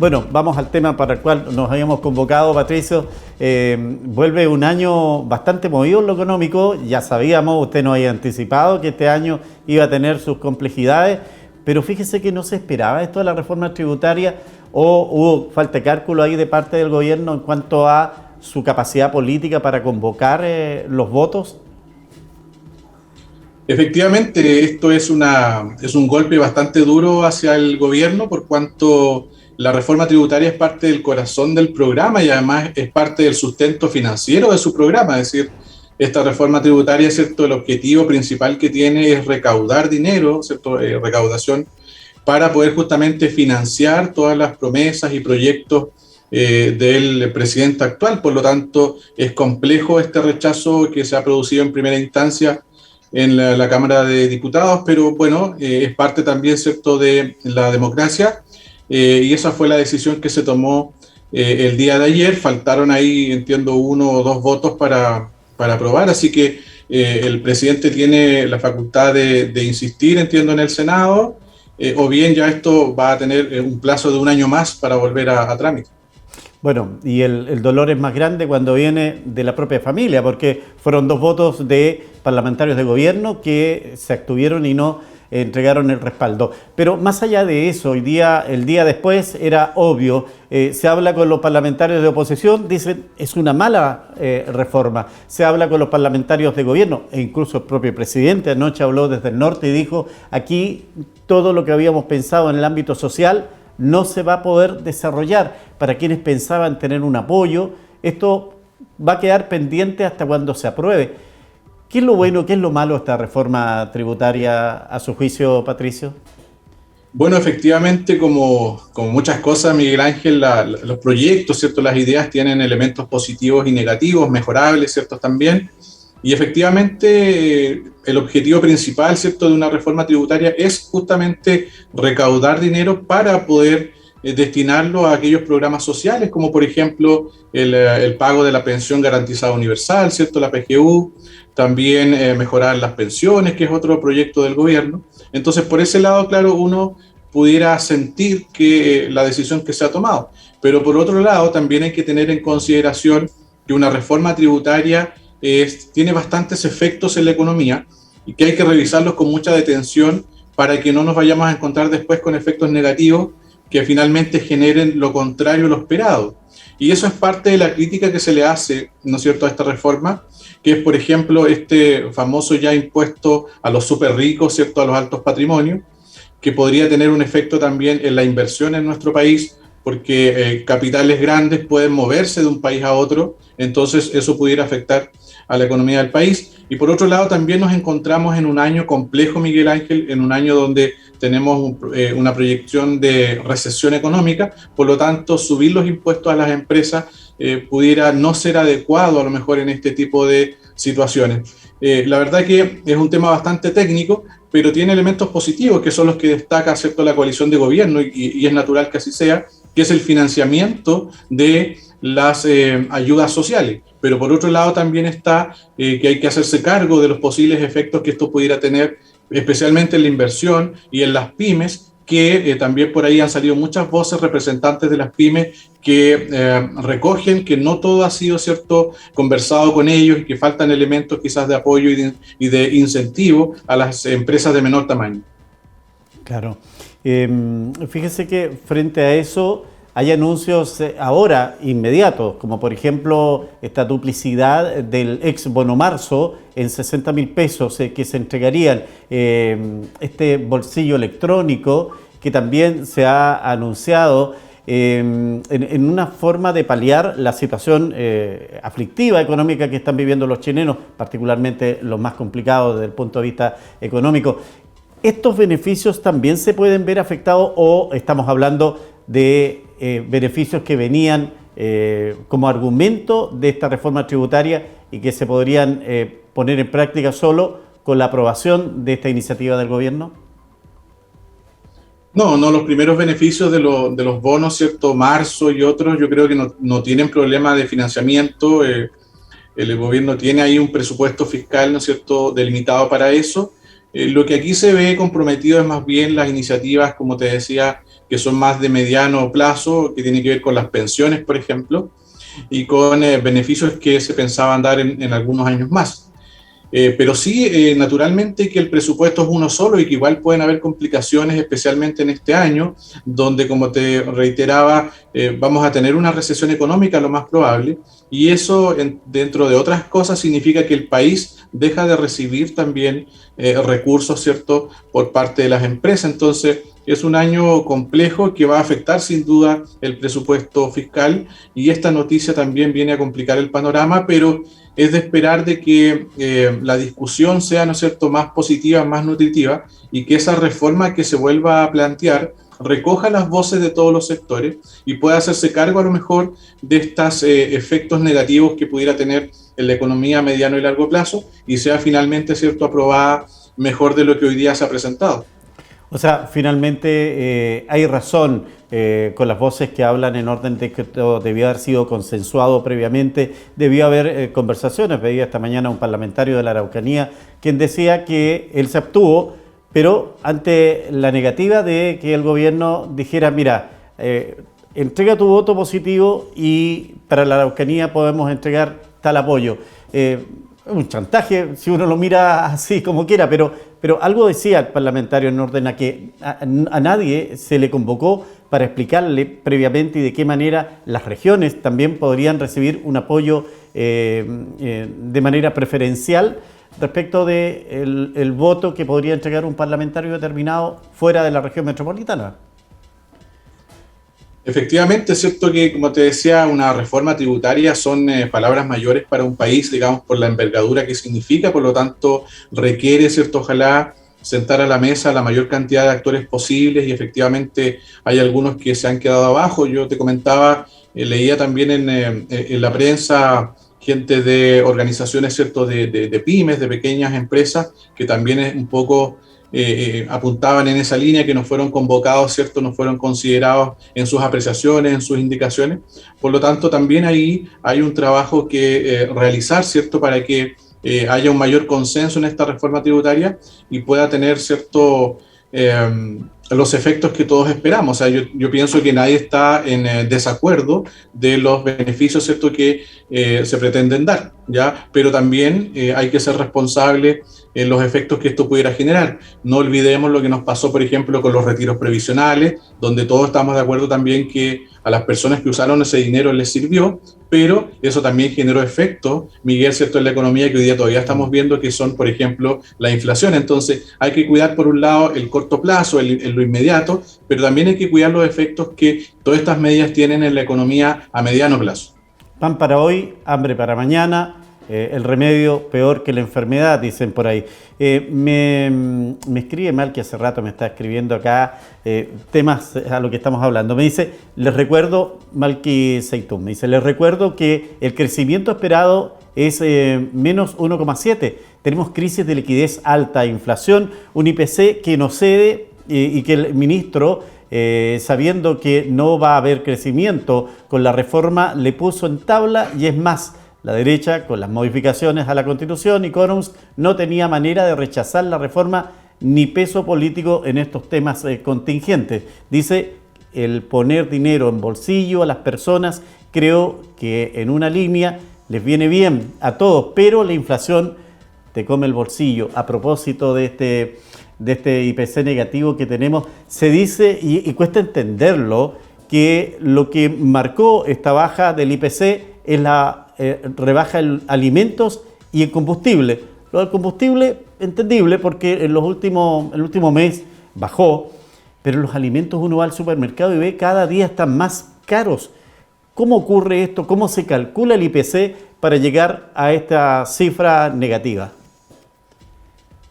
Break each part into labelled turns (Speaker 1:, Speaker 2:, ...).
Speaker 1: Bueno, vamos al tema para el cual nos habíamos convocado, Patricio. Vuelve un año bastante movido en lo económico. Ya sabíamos, usted nos había anticipado que este año iba a tener sus complejidades, pero fíjese que no se esperaba esto de la reforma tributaria, o hubo falta de cálculo ahí de parte del gobierno en cuanto a su capacidad política para convocar los votos.
Speaker 2: Efectivamente, esto es un golpe bastante duro hacia el gobierno por cuanto la reforma tributaria es parte del corazón del programa y además es parte del sustento financiero de su programa. Es decir, esta reforma tributaria, ¿cierto? El objetivo principal que tiene es recaudar dinero, ¿cierto? Recaudación para poder justamente financiar todas las promesas y proyectos del presidente actual. Por lo tanto, es complejo este rechazo que se ha producido en primera instancia en la Cámara de Diputados, pero bueno, es parte también, ¿cierto?, de la democracia, y esa fue la decisión que se tomó el día de ayer. Faltaron ahí, entiendo, 1 o 2 votos para aprobar, así que el presidente tiene la facultad de insistir, entiendo, en el Senado, o bien ya esto va a tener un plazo de un año más para volver a trámite.
Speaker 1: Bueno, y el dolor es más grande cuando viene de la propia familia, porque fueron 2 votos de parlamentarios de gobierno que se abstuvieron y no entregaron el respaldo. Pero más allá de eso, el día después era obvio, se habla con los parlamentarios de oposición, dicen es una mala reforma. Se habla con los parlamentarios de gobierno, e incluso el propio presidente anoche habló desde el norte y dijo, aquí todo lo que habíamos pensado en el ámbito social no se va a poder desarrollar. Para quienes pensaban tener un apoyo, esto va a quedar pendiente hasta cuando se apruebe. ¿Qué es lo bueno, qué es lo malo de esta reforma tributaria a su juicio, Patricio?
Speaker 2: Bueno, efectivamente, como muchas cosas, Miguel Ángel, los proyectos, ¿cierto? Las ideas tienen elementos positivos y negativos, mejorables, ¿cierto? También. Y efectivamente, el objetivo principal, ¿cierto?, de una reforma tributaria es justamente recaudar dinero para poder destinarlo a aquellos programas sociales, como por ejemplo el pago de la pensión garantizada universal, ¿cierto?, la PGU, también mejorar las pensiones, que es otro proyecto del gobierno. Entonces, por ese lado, claro, uno pudiera sentir que la decisión que se ha tomado. Pero por otro lado, también hay que tener en consideración que una reforma tributaria tiene bastantes efectos en la economía y que hay que revisarlos con mucha detención para que no nos vayamos a encontrar después con efectos negativos que finalmente generen lo contrario a lo esperado. Y eso es parte de la crítica que se le hace, ¿no es cierto?, a esta reforma, que es, por ejemplo, este famoso ya impuesto a los súper ricos, ¿cierto?, a los altos patrimonios, que podría tener un efecto también en la inversión en nuestro país, porque capitales grandes pueden moverse de un país a otro, entonces eso pudiera afectar a la economía del país. Y por otro lado, también nos encontramos en un año complejo, Miguel Ángel, en un año donde tenemos una proyección de recesión económica, por lo tanto, subir los impuestos a las empresas pudiera no ser adecuado a lo mejor en este tipo de situaciones. La verdad que es un tema bastante técnico, pero tiene elementos positivos, que son los que destaca, ¿cierto?, la coalición de gobierno, y es natural que así sea, que es el financiamiento de las ayudas sociales. Pero por otro lado también está que hay que hacerse cargo de los posibles efectos que esto pudiera tener, especialmente en la inversión y en las pymes, que también por ahí han salido muchas voces representantes de las pymes que recogen que no todo ha sido, ¿cierto?, conversado con ellos y que faltan elementos quizás de apoyo y de incentivo a las empresas de menor tamaño.
Speaker 1: Claro. Fíjese que frente a eso hay anuncios ahora inmediatos, como por ejemplo esta duplicidad del ex bono marzo en 60.000 pesos que se entregarían, este bolsillo electrónico que también se ha anunciado en una forma de paliar la situación aflictiva económica que están viviendo los chilenos, particularmente los más complicados desde el punto de vista económico. ¿Estos beneficios también se pueden ver afectados o estamos hablando de beneficios que venían como argumento de esta reforma tributaria y que se podrían poner en práctica solo con la aprobación de esta iniciativa del gobierno?
Speaker 2: No, los primeros beneficios de los bonos, ¿cierto?, marzo y otros, yo creo que no tienen problema de financiamiento. El gobierno tiene ahí un presupuesto fiscal, ¿no es cierto?, delimitado para eso. Lo que aquí se ve comprometido es más bien las iniciativas, como te decía, que son más de mediano plazo, que tiene que ver con las pensiones, por ejemplo, y con beneficios que se pensaban dar en algunos años más. Pero sí, naturalmente que el presupuesto es uno solo y que igual pueden haber complicaciones, especialmente en este año, donde, como te reiteraba, vamos a tener una recesión económica, lo más probable, y eso, dentro de otras cosas, significa que el país deja de recibir también recursos, ¿cierto?, por parte de las empresas. Entonces, es un año complejo que va a afectar sin duda el presupuesto fiscal, y esta noticia también viene a complicar el panorama, pero es de esperar de que la discusión sea, ¿no es cierto?, más positiva, más nutritiva, y que esa reforma que se vuelva a plantear recoja las voces de todos los sectores y pueda hacerse cargo a lo mejor de estos efectos negativos que pudiera tener en la economía a mediano y largo plazo, y sea finalmente, ¿cierto?, aprobada mejor de lo que hoy día se ha presentado.
Speaker 1: O sea, finalmente hay razón con las voces que hablan en orden de que esto debió haber sido consensuado previamente, debió haber conversaciones. Veía esta mañana un parlamentario de la Araucanía quien decía que él se abstuvo, pero ante la negativa de que el gobierno dijera, mira, entrega tu voto positivo y para la Araucanía podemos entregar tal apoyo. Un chantaje, si uno lo mira así como quiera, pero algo decía el parlamentario en orden a que a nadie se le convocó para explicarle previamente y de qué manera las regiones también podrían recibir un apoyo de manera preferencial respecto de el voto que podría entregar un parlamentario determinado fuera de la región metropolitana.
Speaker 2: Efectivamente, es cierto que, como te decía, una reforma tributaria son palabras mayores para un país, digamos, por la envergadura que significa, por lo tanto, requiere, ¿cierto?, ojalá sentar a la mesa la mayor cantidad de actores posibles, y efectivamente hay algunos que se han quedado abajo. Yo te comentaba, leía también en la prensa gente de organizaciones, ¿cierto?, de pymes, de pequeñas empresas, que también es un poco apuntaban en esa línea, que no fueron convocados, ¿cierto?, no fueron considerados en sus apreciaciones, en sus indicaciones. Por lo tanto, también ahí hay un trabajo que realizar, ¿cierto?, para que haya un mayor consenso en esta reforma tributaria y pueda tener, ¿cierto?, los efectos que todos esperamos. O sea, yo pienso que nadie está en desacuerdo de los beneficios, ¿cierto?, que se pretenden dar, ¿ya? Pero también hay que ser responsable en los efectos que esto pudiera generar. No olvidemos lo que nos pasó, por ejemplo, con los retiros previsionales, donde todos estamos de acuerdo también que a las personas que usaron ese dinero les sirvió, pero eso también generó efectos, Miguel, ¿cierto?, en la economía, que hoy día todavía estamos viendo, que son, por ejemplo, la inflación. Entonces, hay que cuidar, por un lado, el corto plazo, lo inmediato, pero también hay que cuidar los efectos que todas estas medidas tienen en la economía a mediano plazo.
Speaker 1: Pan para hoy, hambre para mañana. El remedio peor que la enfermedad, dicen por ahí. Me escribe mal, que hace rato me está escribiendo acá temas a lo que estamos hablando. Me dice, les recuerdo, Malki Seitún, me dice, les recuerdo que el crecimiento esperado es menos 1,7. Tenemos crisis de liquidez alta, inflación, un IPC que no cede y que el ministro, sabiendo que no va a haber crecimiento con la reforma, le puso en tabla, y es más, la derecha, con las modificaciones a la Constitución y quórums, no tenía manera de rechazar la reforma ni peso político en estos temas contingentes. Dice, el poner dinero en bolsillo a las personas, creo que en una línea les viene bien a todos, pero la inflación te come el bolsillo. A propósito de este IPC negativo que tenemos, se dice, y cuesta entenderlo, que lo que marcó esta baja del IPC es la rebaja en alimentos y en combustible. Lo del combustible, entendible, porque el último mes bajó, pero los alimentos uno va al supermercado y ve cada día están más caros. ¿Cómo ocurre esto? ¿Cómo se calcula el IPC para llegar a esta cifra negativa?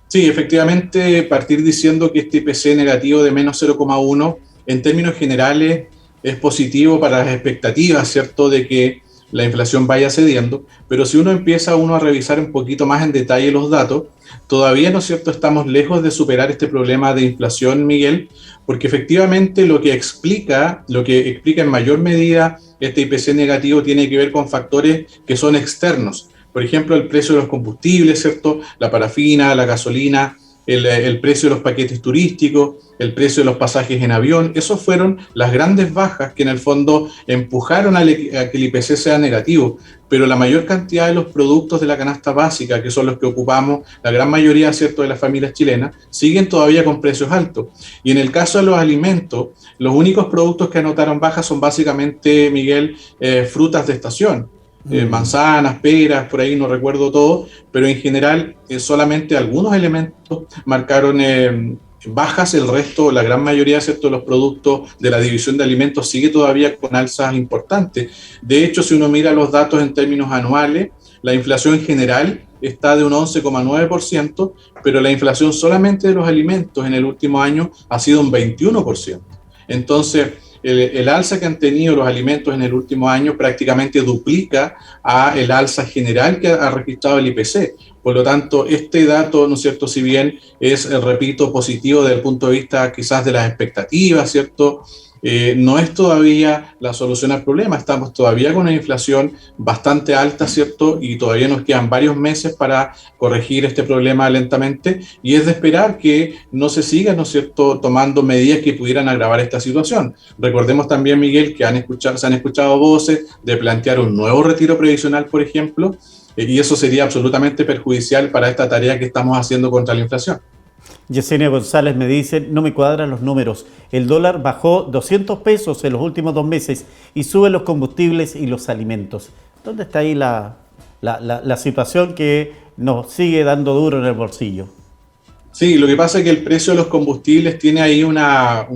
Speaker 2: Sí, efectivamente, partir diciendo que este IPC negativo de menos 0,1 en términos generales es positivo para las expectativas, ¿cierto?, de que la inflación vaya cediendo, pero si uno empieza a revisar un poquito más en detalle los datos, todavía, ¿no es cierto?, estamos lejos de superar este problema de inflación, Miguel, porque efectivamente lo que explica en mayor medida este IPC negativo tiene que ver con factores que son externos. Por ejemplo, el precio de los combustibles, ¿cierto?, la parafina, la gasolina, el precio de los paquetes turísticos, el precio de los pasajes en avión. Esos fueron las grandes bajas que en el fondo empujaron a que el IPC sea negativo. Pero la mayor cantidad de los productos de la canasta básica, que son los que ocupamos la gran mayoría, ¿cierto?, de las familias chilenas, siguen todavía con precios altos. Y en el caso de los alimentos, los únicos productos que anotaron bajas son básicamente, Miguel, frutas de estación. Manzanas, peras, por ahí no recuerdo todo, pero en general solamente algunos elementos marcaron bajas, el resto, la gran mayoría, ¿cierto?, de los productos de la división de alimentos sigue todavía con alzas importantes. De hecho, si uno mira los datos en términos anuales, la inflación general está de un 11,9%, pero la inflación solamente de los alimentos en el último año ha sido un 21%. Entonces, el alza que han tenido los alimentos en el último año prácticamente duplica a el alza general que ha registrado el IPC. Por lo tanto, este dato, ¿no es cierto?, si bien es, repito, positivo desde el punto de vista quizás de las expectativas, ¿cierto?, no es todavía la solución al problema. Estamos todavía con una inflación bastante alta, ¿cierto? Y todavía nos quedan varios meses para corregir este problema lentamente, y es de esperar que no se sigan, ¿no es cierto?, tomando medidas que pudieran agravar esta situación. Recordemos también, Miguel, que se han escuchado voces de plantear un nuevo retiro previsional, por ejemplo, y eso sería absolutamente perjudicial para esta tarea que estamos haciendo contra la inflación.
Speaker 1: Yesenia González me dice, no me cuadran los números. El dólar bajó 200 pesos en los últimos 2 meses y suben los combustibles y los alimentos. ¿Dónde está ahí la situación que nos sigue dando duro en el bolsillo?
Speaker 2: Sí, lo que pasa es que el precio de los combustibles tiene ahí una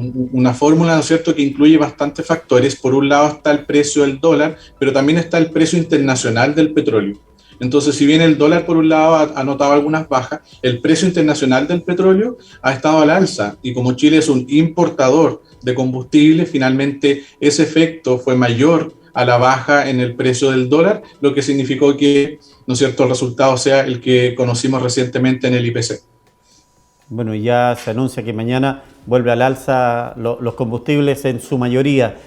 Speaker 2: fórmula, ¿no es cierto?, que incluye bastantes factores. Por un lado está el precio del dólar, pero también está el precio internacional del petróleo. Entonces, si bien el dólar por un lado ha notado algunas bajas, el precio internacional del petróleo ha estado al alza, y como Chile es un importador de combustible, finalmente ese efecto fue mayor a la baja en el precio del dólar, lo que significó que, ¿no es cierto?, el resultado sea el que conocimos recientemente en el IPC.
Speaker 1: Bueno, y ya se anuncia que mañana vuelve al alza los combustibles en su mayoría.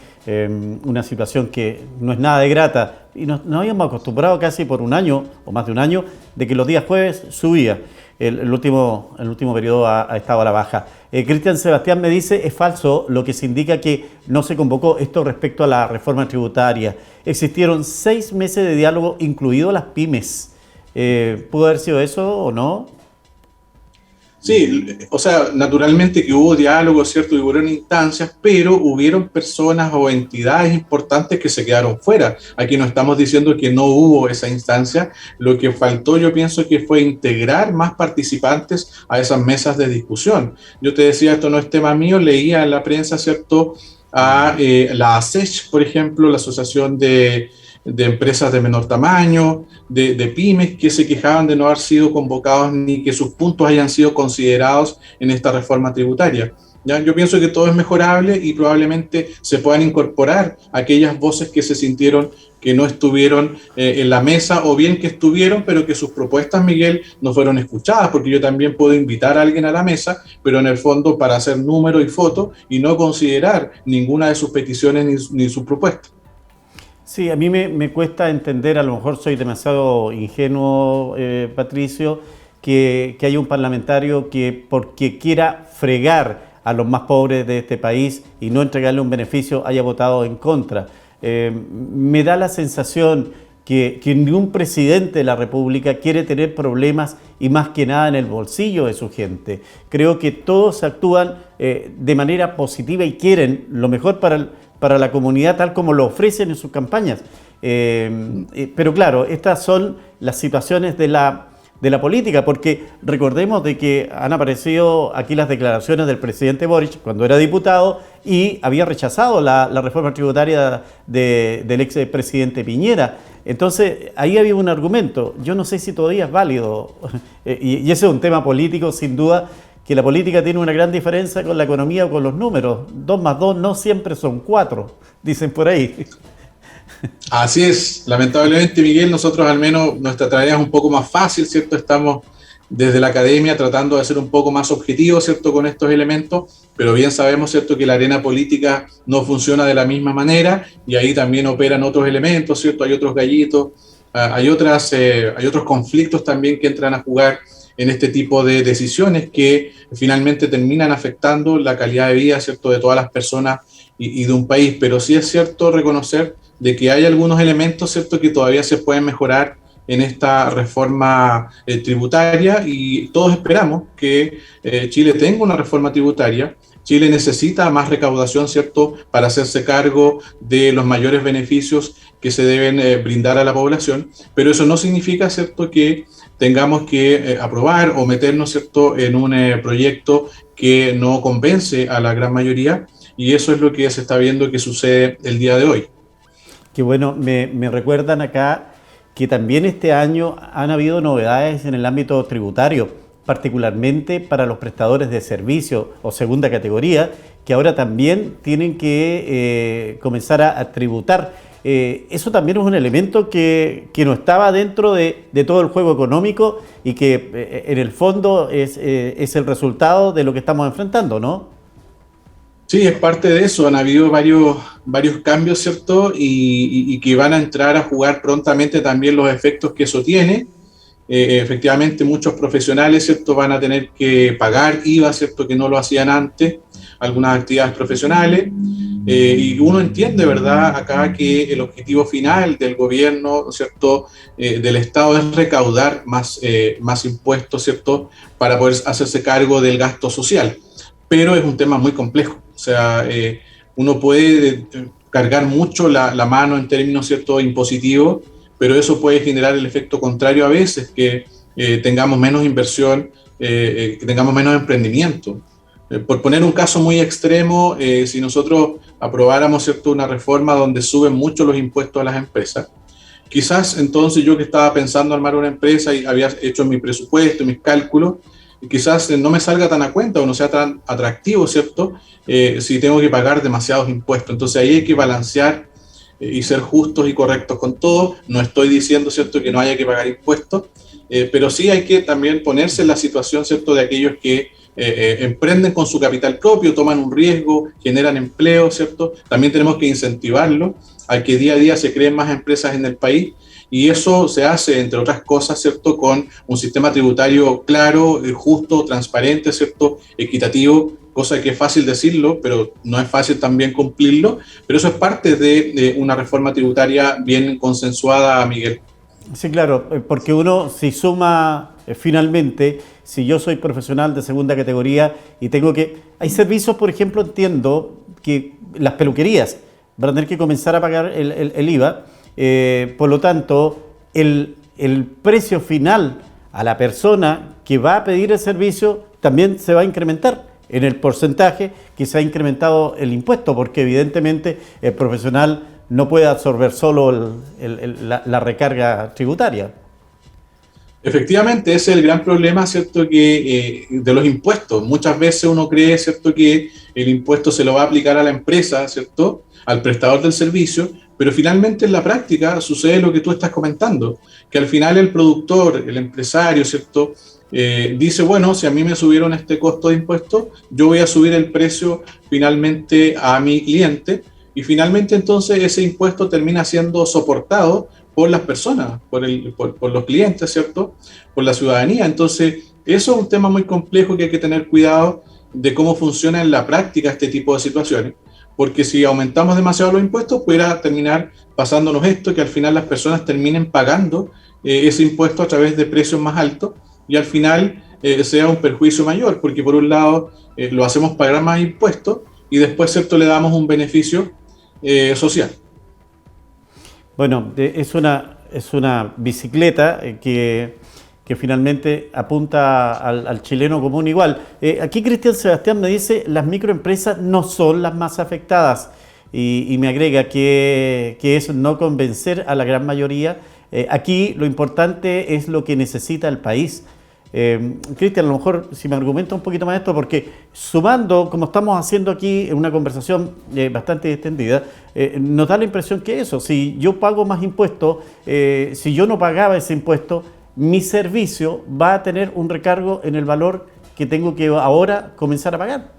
Speaker 1: Una situación que no es nada de grata, y nos habíamos acostumbrado casi por un año o más de un año de que los días jueves subía. El último periodo ha estado a la baja. Cristian Sebastián me dice, es falso lo que se indica que no se convocó esto respecto a la reforma tributaria. Existieron 6 meses de diálogo, incluido las pymes. ¿Pudo haber sido eso o no?
Speaker 2: Sí, o sea, naturalmente que hubo diálogo, ¿cierto? Y hubo instancias, pero hubieron personas o entidades importantes que se quedaron fuera. Aquí no estamos diciendo que no hubo esa instancia. Lo que faltó, yo pienso que fue integrar más participantes a esas mesas de discusión. Yo te decía, esto no es tema mío, leía en la prensa, ¿cierto?, a la ASECH, por ejemplo, la Asociación de empresas de menor tamaño, de pymes, que se quejaban de no haber sido convocados ni que sus puntos hayan sido considerados en esta reforma tributaria. ¿Ya? Yo pienso que todo es mejorable y probablemente se puedan incorporar aquellas voces que se sintieron que no estuvieron en la mesa, o bien que estuvieron, pero que sus propuestas, Miguel, no fueron escuchadas, porque yo también puedo invitar a alguien a la mesa, pero en el fondo para hacer número y foto y no considerar ninguna de sus peticiones ni sus propuestas.
Speaker 1: Sí, a mí me cuesta entender, a lo mejor soy demasiado ingenuo, Patricio, que haya un parlamentario que porque quiera fregar a los más pobres de este país y no entregarle un beneficio haya votado en contra. Me da la sensación que ningún presidente de la República quiere tener problemas y más que nada en el bolsillo de su gente. Creo que todos actúan de manera positiva y quieren lo mejor para la comunidad tal como lo ofrecen en sus campañas. Pero claro, estas son las situaciones de la política, porque recordemos de que han aparecido aquí las declaraciones del presidente Boric cuando era diputado y había rechazado la reforma tributaria del expresidente Piñera. Entonces, ahí había un argumento. Yo no sé si todavía es válido, y ese es un tema político, sin duda, que la política tiene una gran diferencia con la economía o con los números. 2 más 2 no siempre son 4, dicen por ahí.
Speaker 2: Así es, lamentablemente, Miguel, nosotros al menos nuestra tarea es un poco más fácil, ¿cierto? Estamos desde la academia tratando de ser un poco más objetivos, ¿cierto?, con estos elementos, pero bien sabemos, ¿cierto?, que la arena política no funciona de la misma manera y ahí también operan otros elementos, ¿cierto? Hay otros gallitos, hay otros conflictos también que entran a jugar en este tipo de decisiones que finalmente terminan afectando la calidad de vida, ¿cierto?, de todas las personas y de un país. Pero sí es cierto reconocer de que hay algunos elementos, ¿cierto?, que todavía se pueden mejorar en esta reforma tributaria, y todos esperamos que Chile tenga una reforma tributaria. Chile necesita más recaudación, ¿cierto?, para hacerse cargo de los mayores beneficios que se deben brindar a la población, pero eso no significa, ¿cierto?, que tengamos que aprobar o meternos, ¿cierto?, en un proyecto que no convence a la gran mayoría, y eso es lo que se está viendo que sucede el día de hoy.
Speaker 1: Que bueno, me recuerdan acá que también este año han habido novedades en el ámbito tributario, particularmente para los prestadores de servicio o segunda categoría, que ahora también tienen que comenzar a tributar. Eso también es un elemento que no estaba dentro de todo el juego económico y que en el fondo es el resultado de lo que estamos enfrentando, ¿no?
Speaker 2: Sí, es parte de eso. Han habido varios cambios, ¿cierto? Y que van a entrar a jugar prontamente también los efectos que eso tiene. Efectivamente, muchos profesionales, ¿cierto?, van a tener que pagar IVA, ¿cierto?, que no lo hacían antes, algunas actividades profesionales. Y uno entiende, ¿verdad?, acá que el objetivo final del gobierno, ¿cierto?, del Estado es recaudar más impuestos, ¿cierto?, para poder hacerse cargo del gasto social. Pero es un tema muy complejo. O sea, uno puede cargar mucho la mano en términos, ¿cierto?, impositivos, pero eso puede generar el efecto contrario a veces, que tengamos menos inversión, que tengamos menos emprendimiento. Por poner un caso muy extremo, si nosotros aprobáramos, ¿cierto?, una reforma donde suben mucho los impuestos a las empresas, quizás entonces yo que estaba pensando armar una empresa y había hecho mi presupuesto, mis cálculos, quizás no me salga tan a cuenta o no sea tan atractivo, ¿cierto? Si tengo que pagar demasiados impuestos. Entonces ahí hay que balancear y ser justos y correctos con todo. No estoy diciendo, ¿cierto?, que no haya que pagar impuestos, pero sí hay que también ponerse en la situación, ¿cierto?, de aquellos que emprenden con su capital propio, toman un riesgo, generan empleo, ¿cierto? También tenemos que incentivarlo a que día a día se creen más empresas en el país, y eso se hace, entre otras cosas, ¿cierto?, con un sistema tributario claro, justo, transparente, ¿cierto?, equitativo, cosa que es fácil decirlo, pero no es fácil también cumplirlo, pero eso es parte de una reforma tributaria bien consensuada, Miguel.
Speaker 1: Sí, claro, porque uno si suma finalmente, si yo soy profesional de segunda categoría y tengo que... Hay servicios, por ejemplo, entiendo que las peluquerías van a tener que comenzar a pagar el IVA, por lo tanto, el precio final a la persona que va a pedir el servicio también se va a incrementar en el porcentaje que se ha incrementado el impuesto, porque evidentemente el profesional no puede absorber solo la recarga tributaria.
Speaker 2: Efectivamente, ese es el gran problema, ¿cierto?, que de los impuestos. Muchas veces uno cree, ¿cierto?, que el impuesto se lo va a aplicar a la empresa, ¿cierto?, al prestador del servicio, pero finalmente en la práctica sucede lo que tú estás comentando, que al final el productor, el empresario, ¿cierto?, dice, bueno, si a mí me subieron este costo de impuestos, yo voy a subir el precio finalmente a mi cliente, y finalmente entonces ese impuesto termina siendo soportado por las personas, por los clientes, ¿cierto?, por la ciudadanía. Entonces, eso es un tema muy complejo que hay que tener cuidado de cómo funciona en la práctica este tipo de situaciones, porque si aumentamos demasiado los impuestos, pudiera terminar pasándonos esto, que al final las personas terminen pagando ese impuesto a través de precios más altos, y al final sea un perjuicio mayor, porque por un lado lo hacemos pagar más impuestos y después, ¿cierto?, le damos un beneficio social.
Speaker 1: Bueno, es una bicicleta que finalmente apunta al chileno común igual. Aquí Cristian Sebastián me dice, las microempresas no son las más afectadas, y me agrega que es no convencer a la gran mayoría. Aquí lo importante es lo que necesita el país. Cristian, a lo mejor si me argumenta un poquito más esto, porque sumando, como estamos haciendo aquí en una conversación bastante extendida, nos da la impresión que eso, si yo pago más impuestos, si yo no pagaba ese impuesto, mi servicio va a tener un recargo en el valor que tengo que ahora comenzar a pagar.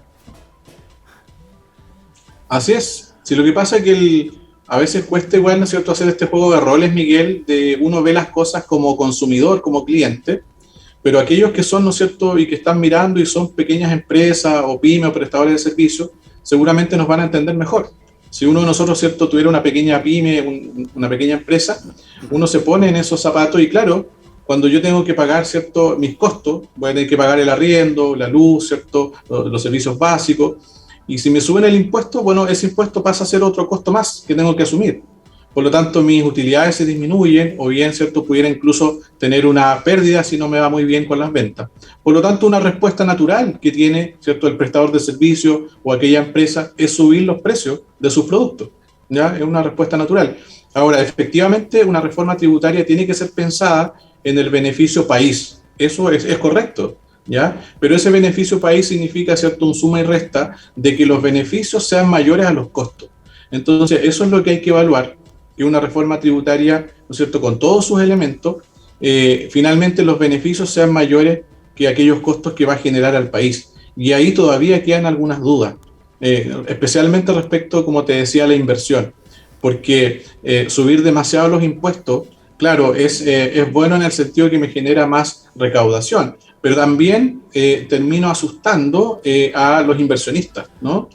Speaker 2: Así es. Si lo que pasa es que a veces cuesta igual, ¿no es cierto?, hacer este juego de roles, Miguel, de uno ve las cosas como consumidor, como cliente, pero aquellos que son, ¿no es cierto?, y que están mirando y son pequeñas empresas o pymes o prestadores de servicios, seguramente nos van a entender mejor. Si uno de nosotros, ¿cierto?, tuviera una pequeña pyme, una pequeña empresa, uno se pone en esos zapatos y claro, cuando yo tengo que pagar, ¿cierto?, mis costos, voy a tener que pagar el arriendo, la luz, ¿cierto?, los servicios básicos, y si me suben el impuesto, bueno, ese impuesto pasa a ser otro costo más que tengo que asumir. Por lo tanto, mis utilidades se disminuyen o bien, ¿cierto?, pudiera incluso tener una pérdida si no me va muy bien con las ventas. Por lo tanto, una respuesta natural que tiene, ¿cierto?, el prestador de servicio o aquella empresa es subir los precios de sus productos. ¿Ya? Es una respuesta natural. Ahora, efectivamente, una reforma tributaria tiene que ser pensada en el beneficio país. Eso es correcto. ¿Ya? Pero ese beneficio país significa, ¿cierto?, un suma y resta de que los beneficios sean mayores a los costos. Entonces, eso es lo que hay que evaluar, que una reforma tributaria, ¿no es cierto?, con todos sus elementos, finalmente los beneficios sean mayores que aquellos costos que va a generar al país. Y ahí todavía quedan algunas dudas, especialmente respecto, como te decía, a la inversión, porque subir demasiado los impuestos, claro, es bueno en el sentido de que me genera más recaudación, pero también termino asustando a los inversionistas, ¿no?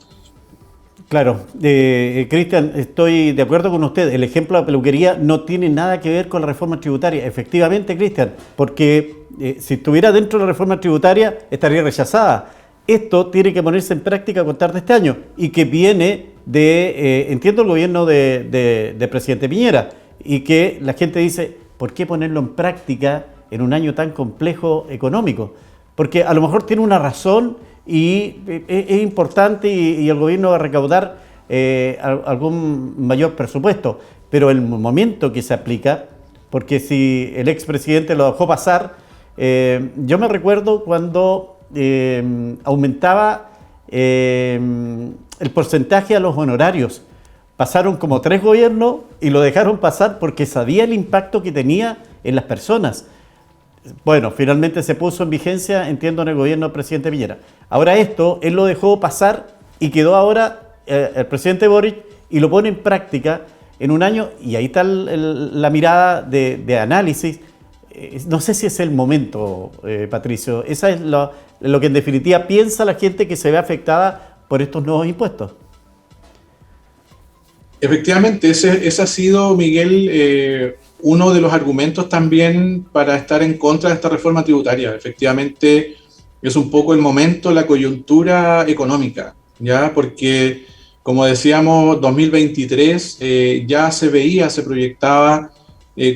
Speaker 1: Claro, Cristian, estoy de acuerdo con usted. El ejemplo de la peluquería no tiene nada que ver con la reforma tributaria. Efectivamente, Cristian, porque si estuviera dentro de la reforma tributaria estaría rechazada. Esto tiene que ponerse en práctica a contar de este año y que viene de, entiendo, el gobierno de presidente Piñera, y que la gente dice, ¿por qué ponerlo en práctica en un año tan complejo económico? Porque a lo mejor tiene una razón y es importante y el gobierno va a recaudar algún mayor presupuesto, pero el momento que se aplica, porque si el expresidente lo dejó pasar, yo me recuerdo cuando aumentaba el porcentaje a los honorarios. Pasaron como 3 gobiernos y lo dejaron pasar porque sabía el impacto que tenía en las personas. Bueno, finalmente se puso en vigencia, entiendo, en el gobierno del presidente Piñera. Ahora esto, él lo dejó pasar y quedó ahora el presidente Boric y lo pone en práctica en un año, y ahí está la mirada de análisis. No sé si es el momento, Patricio. Esa es lo que en definitiva piensa la gente que se ve afectada por estos nuevos impuestos.
Speaker 2: Efectivamente, ese ha sido, Miguel, uno de los argumentos también para estar en contra de esta reforma tributaria. Efectivamente, es un poco el momento, la coyuntura económica, ¿ya? Porque, como decíamos, 2023 ya se veía, se proyectaba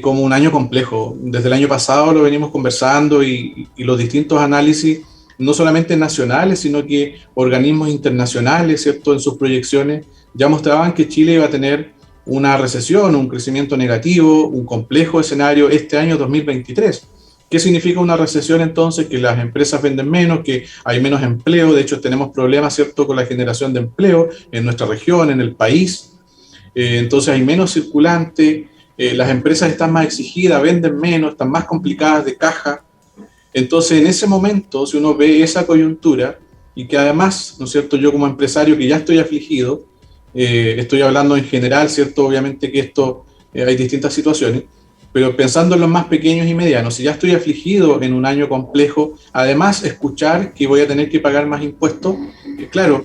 Speaker 2: como un año complejo. Desde el año pasado lo venimos conversando y los distintos análisis, no solamente nacionales, sino que organismos internacionales, ¿cierto?, en sus proyecciones, ya mostraban que Chile iba a tener una recesión, un crecimiento negativo, un complejo escenario este año 2023. ¿Qué significa una recesión entonces? Que las empresas venden menos, que hay menos empleo. De hecho, tenemos problemas, ¿cierto?, con la generación de empleo en nuestra región, en el país. Entonces hay menos circulante, las empresas están más exigidas, venden menos, están más complicadas de caja. Entonces, en ese momento, si uno ve esa coyuntura, y que además, ¿no es cierto?, yo como empresario que ya estoy afligido, estoy hablando en general, ¿cierto? Obviamente que esto, hay distintas situaciones, pero pensando en los más pequeños y medianos, si ya estoy afligido en un año complejo, además escuchar que voy a tener que pagar más impuestos, claro,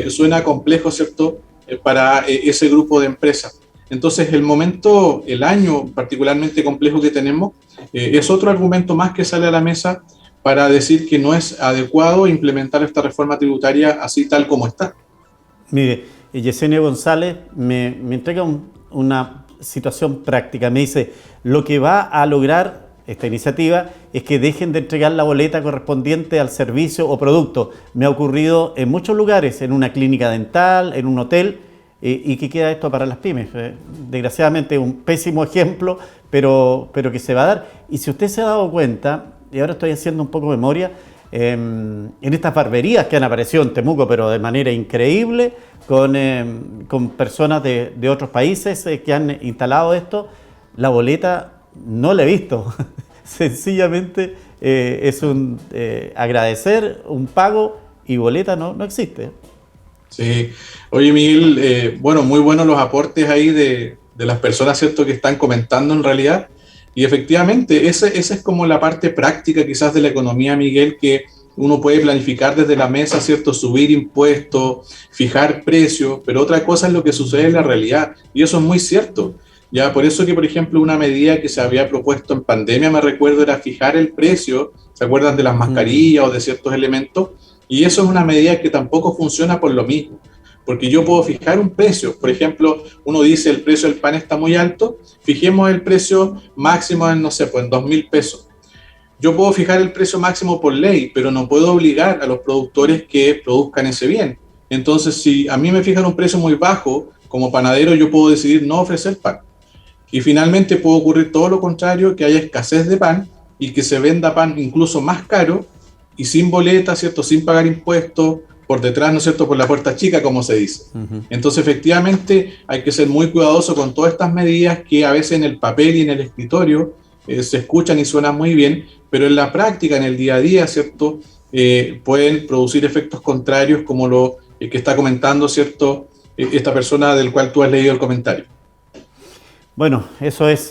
Speaker 2: suena complejo, ¿cierto?, para ese grupo de empresas. Entonces, el momento, el año particularmente complejo que tenemos, es otro argumento más que sale a la mesa para decir que no es adecuado implementar esta reforma tributaria así tal como está.
Speaker 1: Mire, Yesenia González me entrega una situación práctica. Me dice, lo que va a lograr esta iniciativa es que dejen de entregar la boleta correspondiente al servicio o producto. Me ha ocurrido en muchos lugares, en una clínica dental, en un hotel, y que queda esto para las pymes. Desgraciadamente un pésimo ejemplo, pero que se va a dar. Y si usted se ha dado cuenta, y ahora estoy haciendo un poco de memoria, en estas barberías que han aparecido en Temuco, pero de manera increíble, con personas de otros países que han instalado esto, la boleta no la he visto. Sencillamente es un agradecer, un pago, y boleta no existe.
Speaker 2: Sí. Oye, Miguel, bueno, muy buenos los aportes ahí de las personas, ¿cierto?, que están comentando en realidad. Y efectivamente, esa es como la parte práctica quizás de la economía, Miguel, que uno puede planificar desde la mesa, ¿cierto? Subir impuestos, fijar precios, pero otra cosa es lo que sucede en la realidad. Y eso es muy cierto. Ya, por eso que, por ejemplo, una medida que se había propuesto en pandemia, me recuerdo, era fijar el precio, ¿se acuerdan de las mascarillas o de ciertos elementos? Y eso es una medida que tampoco funciona por lo mismo, porque yo puedo fijar un precio. Por ejemplo, uno dice el precio del pan está muy alto, fijemos el precio máximo en, no sé, pues en 2.000 pesos. Yo puedo fijar el precio máximo por ley, pero no puedo obligar a los productores que produzcan ese bien. Entonces, si a mí me fijan un precio muy bajo, como panadero yo puedo decidir no ofrecer pan. Y finalmente puede ocurrir todo lo contrario, que haya escasez de pan y que se venda pan incluso más caro y sin boleta, ¿cierto? Sin pagar impuestos, por detrás, ¿no es cierto?, por la puerta chica, como se dice. Entonces, efectivamente, hay que ser muy cuidadoso con todas estas medidas que a veces en el papel y en el escritorio se escuchan y suenan muy bien, pero en la práctica, en el día a día, ¿cierto?, pueden producir efectos contrarios como lo que está comentando, ¿cierto?, esta persona del cual tú has leído el comentario.
Speaker 1: Bueno, eso es,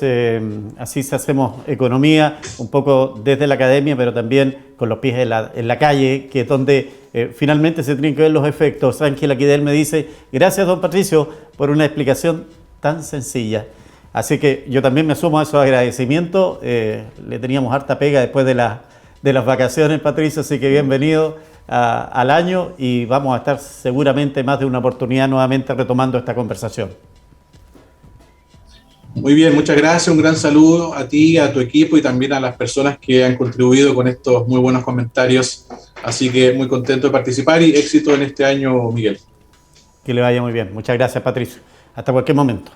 Speaker 1: así se hacemos economía, un poco desde la academia, pero también con los pies en la calle, que es donde finalmente se tienen que ver los efectos. Ángela Kidel me dice, gracias don Patricio por una explicación tan sencilla. Así que yo también me sumo a esos agradecimientos. Le teníamos harta pega después de las vacaciones, Patricio, así que bienvenido al año y vamos a estar seguramente más de una oportunidad nuevamente retomando esta conversación.
Speaker 2: Muy bien, muchas gracias, un gran saludo a ti, a tu equipo y también a las personas que han contribuido con estos muy buenos comentarios. Así que muy contento de participar y éxito en este año, Miguel.
Speaker 1: Que le vaya muy bien. Muchas gracias, Patricio. Hasta cualquier momento.